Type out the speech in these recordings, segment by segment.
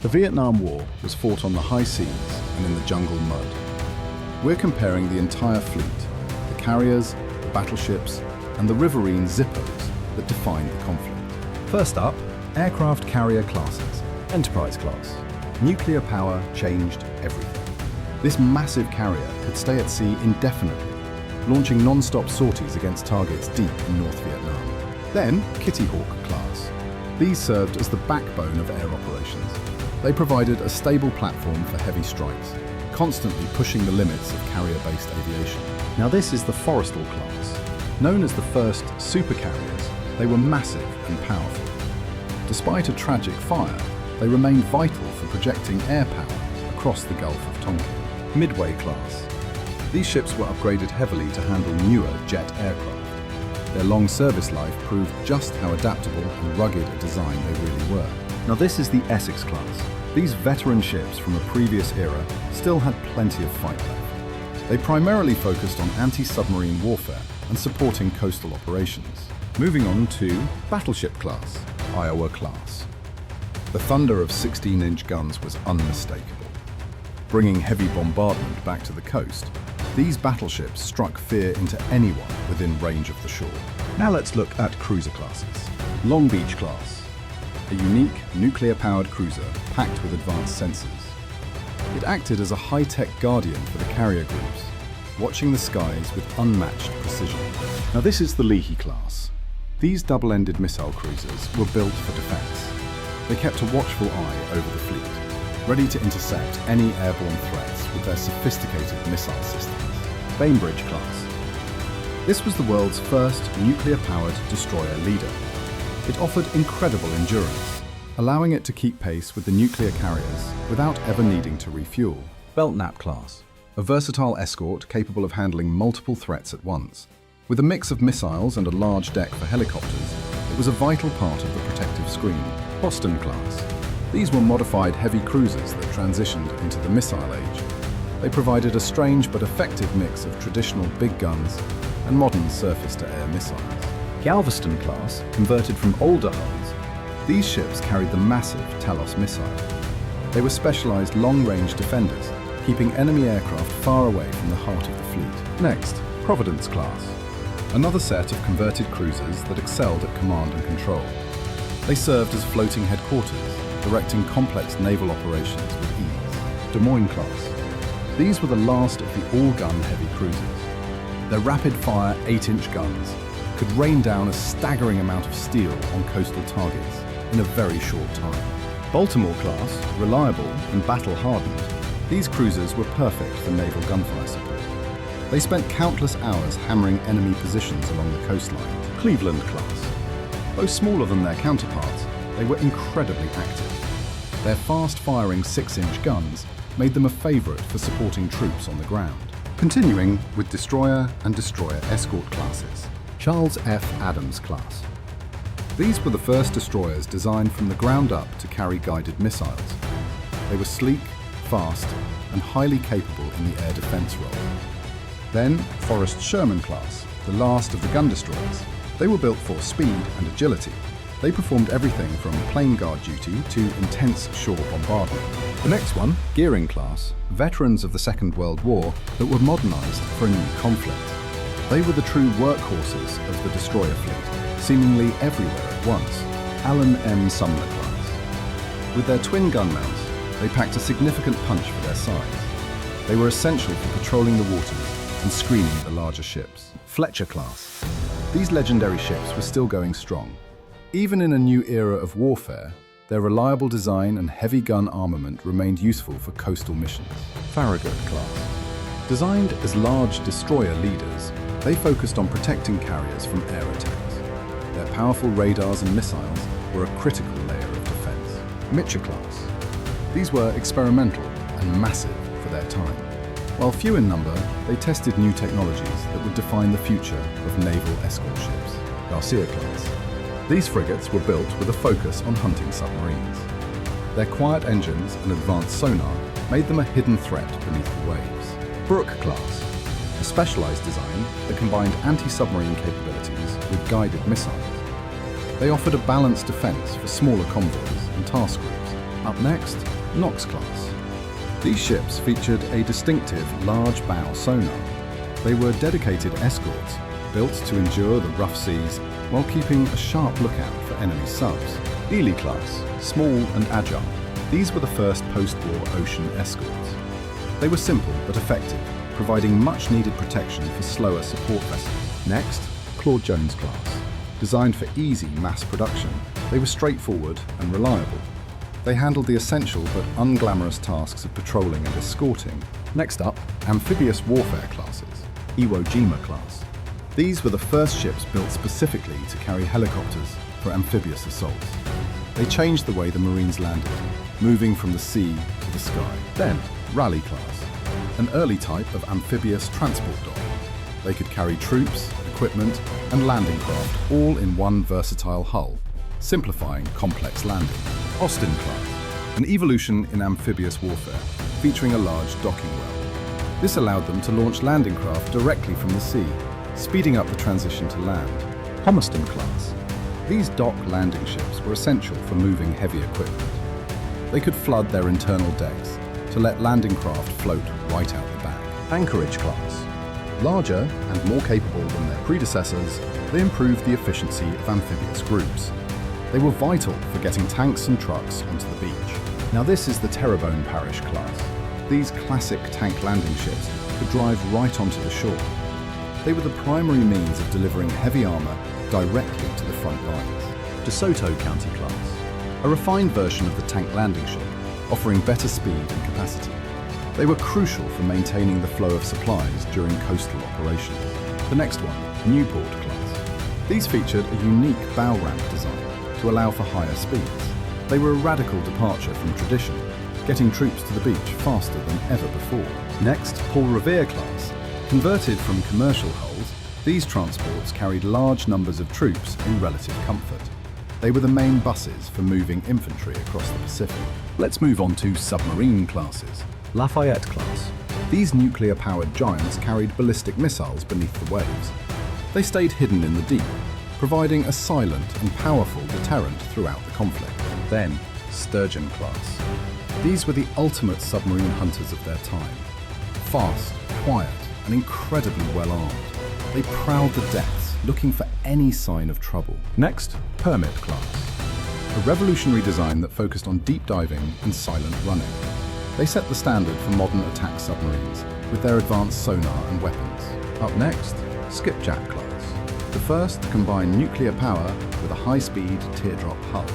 The Vietnam War was fought on the high seas and in the jungle mud. We're comparing the entire fleet, the carriers, the battleships, and the riverine Zippos that defined the conflict. First up, aircraft carrier classes. Enterprise class. Nuclear power changed everything. This massive carrier could stay at sea indefinitely, launching non-stop sorties against targets deep in North Vietnam. Then, Kitty Hawk class. These served as the backbone of air operations. They provided a stable platform for heavy strikes, constantly pushing the limits of carrier-based aviation. Now this is the Forrestal class. Known as the first supercarriers, they were massive and powerful. Despite a tragic fire, they remained vital for projecting air power across the Gulf of Tonkin. Midway class. These ships were upgraded heavily to handle newer jet aircraft. Their long service life proved just how adaptable and rugged a design they really were. Now this is the Essex class. These veteran ships from a previous era still had plenty of fight left. They primarily focused on anti-submarine warfare and supporting coastal operations. Moving on to battleship class, Iowa class. The thunder of 16-inch guns was unmistakable. Bringing heavy bombardment back to the coast, these battleships struck fear into anyone within range of the shore. Now let's look at cruiser classes. Long Beach class, a unique nuclear-powered cruiser packed with advanced sensors. It acted as a high-tech guardian for the carrier groups, watching the skies with unmatched precision. Now this is the Leahy class. These double-ended missile cruisers were built for defense. They kept a watchful eye over the fleet, ready to intercept any airborne threats with their sophisticated missile systems. Bainbridge class. This was the world's first nuclear-powered destroyer leader. It offered incredible endurance, allowing it to keep pace with the nuclear carriers without ever needing to refuel. Belknap class. A versatile escort capable of handling multiple threats at once. With a mix of missiles and a large deck for helicopters, it was a vital part of the protective screen. Boston class. These were modified heavy cruisers that transitioned into the missile age. They provided a strange but effective mix of traditional big guns and modern surface-to-air missiles. Galveston class, converted from older hulls, these ships carried the massive Talos missile. They were specialized long-range defenders, keeping enemy aircraft far away from the heart of the fleet. Next, Providence class. Another set of converted cruisers that excelled at command and control. They served as floating headquarters, directing complex naval operations with ease. Des Moines class. These were the last of the all-gun heavy cruisers. Their rapid-fire 8-inch guns could rain down a staggering amount of steel on coastal targets in a very short time. Baltimore class, reliable and battle-hardened, these cruisers were perfect for naval gunfire support. They spent countless hours hammering enemy positions along the coastline. Cleveland class. Though smaller than their counterparts, they were incredibly active. Their fast-firing 6-inch guns made them a favorite for supporting troops on the ground. Continuing with destroyer and destroyer escort classes. Charles F. Adams class. These were the first destroyers designed from the ground up to carry guided missiles. They were sleek, fast, and highly capable in the air defense role. Then, Forrest Sherman class, the last of the gun destroyers. They were built for speed and agility. They performed everything from plane guard duty to intense shore bombardment. The next one, Gearing class, veterans of the Second World War that were modernized for a new conflict. They were the true workhorses of the destroyer fleet, seemingly everywhere at once. Allen M. Sumner class. With their twin gun mounts, they packed a significant punch for their size. They were essential for patrolling the waters and screening the larger ships. Fletcher class. These legendary ships were still going strong. Even in a new era of warfare, their reliable design and heavy gun armament remained useful for coastal missions. Farragut class. Designed as large destroyer leaders, they focused on protecting carriers from air attacks. Their powerful radars and missiles were a critical layer of defense. Mitchell class. These were experimental and massive for their time. While few in number, they tested new technologies that would define the future of naval escort ships. Garcia class. These frigates were built with a focus on hunting submarines. Their quiet engines and advanced sonar made them a hidden threat beneath the waves. Brooke class. A specialized design that combined anti-submarine capabilities with guided missiles. They offered a balanced defense for smaller convoys and task groups. Up next, Knox class. These ships featured a distinctive large bow sonar. They were dedicated escorts, built to endure the rough seas while keeping a sharp lookout for enemy subs. Ely class, small and agile. These were the first post-war ocean escorts. They were simple but effective, providing much-needed protection for slower support vessels. Next, Claude Jones class. Designed for easy mass production, they were straightforward and reliable. They handled the essential but unglamorous tasks of patrolling and escorting. Next up, amphibious warfare classes. Iwo Jima class. These were the first ships built specifically to carry helicopters for amphibious assaults. They changed the way the Marines landed, moving from the sea to the sky. Then, Raleigh class, an early type of amphibious transport dock. They could carry troops, equipment, and landing craft all in one versatile hull, simplifying complex landing. Austin class, an evolution in amphibious warfare, featuring a large docking well. This allowed them to launch landing craft directly from the sea, speeding up the transition to land. Homerton class. These dock landing ships were essential for moving heavy equipment. They could flood their internal decks to let landing craft float right out the back. Anchorage class. Larger and more capable than their predecessors, they improved the efficiency of amphibious groups. They were vital for getting tanks and trucks onto the beach. Now this is the Terrebonne Parish class. These classic tank landing ships could drive right onto the shore. They were the primary means of delivering heavy armour directly to the front lines. DeSoto County class, a refined version of the tank landing ship, offering better speed and capacity. They were crucial for maintaining the flow of supplies during coastal operations. The next one, Newport class. These featured a unique bow ramp design to allow for higher speeds. They were a radical departure from tradition, getting troops to the beach faster than ever before. Next, Paul Revere class. Converted from commercial hulls, these transports carried large numbers of troops in relative comfort. They were the main buses for moving infantry across the Pacific. Let's move on to submarine classes. Lafayette class. These nuclear-powered giants carried ballistic missiles beneath the waves. They stayed hidden in the deep, providing a silent and powerful deterrent throughout the conflict. Then, Sturgeon class. These were the ultimate submarine hunters of their time. Fast, quiet, and incredibly well-armed. They prowled the depths, looking for any sign of trouble. Next, Hermit class. A revolutionary design that focused on deep diving and silent running. They set the standard for modern attack submarines with their advanced sonar and weapons. Up next, Skipjack class. The first to combine nuclear power with a high-speed teardrop hull.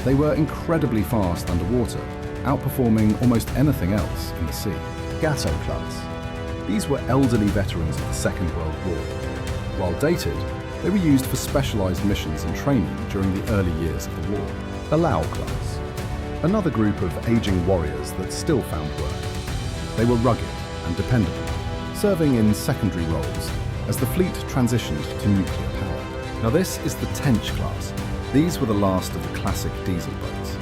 They were incredibly fast underwater, outperforming almost anything else in the sea. Gatto class. These were elderly veterans of the Second World War. While dated, they were used for specialized missions and training during the early years of the war. Allow class. Another group of aging warriors that still found work. They were rugged and dependable, serving in secondary roles as the fleet transitioned to nuclear power. Now this is the Tench class. These were the last of the classic diesel boats.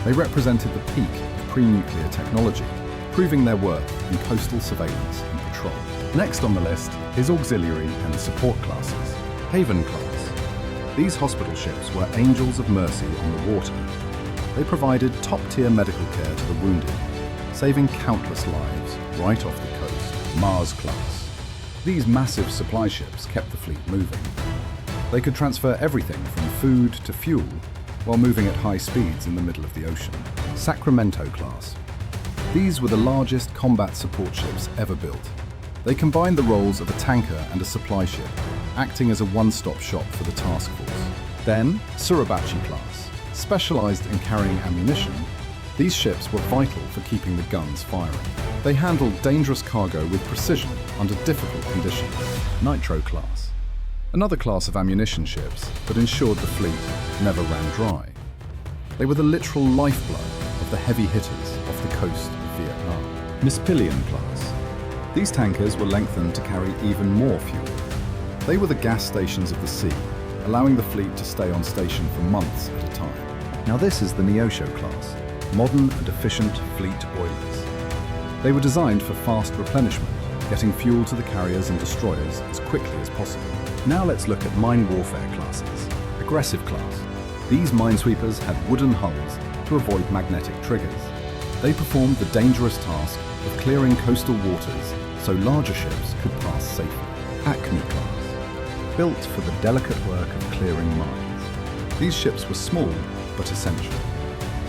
They represented the peak of pre-nuclear technology, proving their worth in coastal surveillance and patrol. Next on the list is auxiliary and support classes. Haven class. These hospital ships were angels of mercy on the water. They provided top-tier medical care to the wounded, saving countless lives right off the coast. Mars class. These massive supply ships kept the fleet moving. They could transfer everything from food to fuel while moving at high speeds in the middle of the ocean. Sacramento class. These were the largest combat support ships ever built. They combined the roles of a tanker and a supply ship, acting as a one-stop shop for the task force. Then, Suribachi class. Specialized in carrying ammunition, these ships were vital for keeping the guns firing. They handled dangerous cargo with precision under difficult conditions. Nitro class. Another class of ammunition ships that ensured the fleet never ran dry. They were the literal lifeblood of the heavy hitters off the coast of Vietnam. Mispillion class. These tankers were lengthened to carry even more fuel. They were the gas stations of the sea, allowing the fleet to stay on station for months at a time. Now this is the Neosho class, modern and efficient fleet oilers. They were designed for fast replenishment, getting fuel to the carriers and destroyers as quickly as possible. Now let's look at mine warfare classes. Aggressive class. These minesweepers had wooden hulls to avoid magnetic triggers. They performed the dangerous task of clearing coastal waters so larger ships could pass safely. Acme class, built for the delicate work of clearing mines. These ships were small but essential.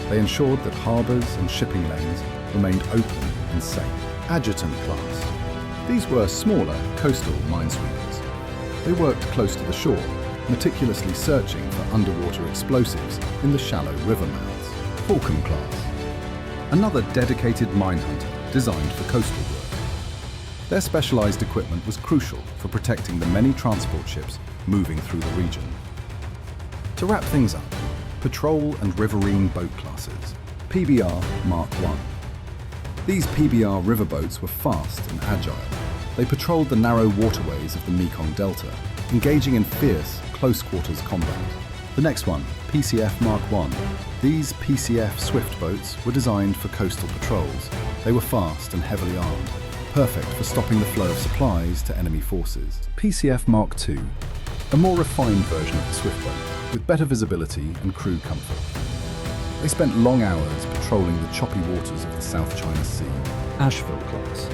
They ensured that harbours and shipping lanes remained open and safe. Adjutant class. These were smaller coastal minesweepers. They worked close to the shore, meticulously searching for underwater explosives in the shallow river mouths. Falcon class. Another dedicated mine hunter designed for coastal work. Their specialised equipment was crucial for protecting the many transport ships moving through the region. To wrap things up, patrol and riverine boat classes. PBR Mark I. These PBR riverboats were fast and agile. They patrolled the narrow waterways of the Mekong Delta, engaging in fierce, close-quarters combat. The next one, PCF Mark I. These PCF swift boats were designed for coastal patrols. They were fast and heavily armed, perfect for stopping the flow of supplies to enemy forces. PCF Mark II, a more refined version of the swift boat, with better visibility and crew comfort. They spent long hours patrolling the choppy waters of the South China Sea. Asheville class.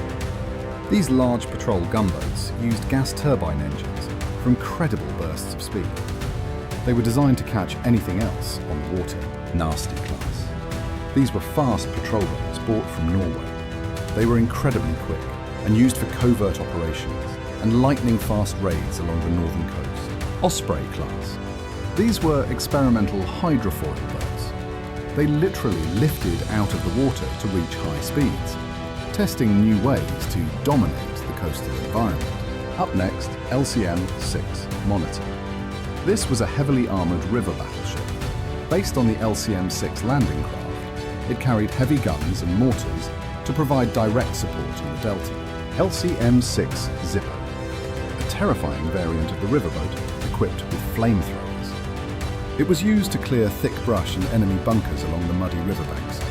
These large patrol gunboats used gas turbine engines for incredible bursts of speed. They were designed to catch anything else on the water. Nasty class. These were fast patrol boats bought from Norway. They were incredibly quick and used for covert operations and lightning-fast raids along the northern coast. Osprey class. These were experimental hydrofoil boats. They literally lifted out of the water to reach high speeds, testing new ways to dominate the coastal environment. Up next, LCM-6 Monitor. This was a heavily armoured river battleship. Based on the LCM-6 landing craft, it carried heavy guns and mortars to provide direct support in the Delta. LCM-6 Zippo, a terrifying variant of the riverboat equipped with flamethrowers. It was used to clear thick brush and enemy bunkers along the muddy riverbanks.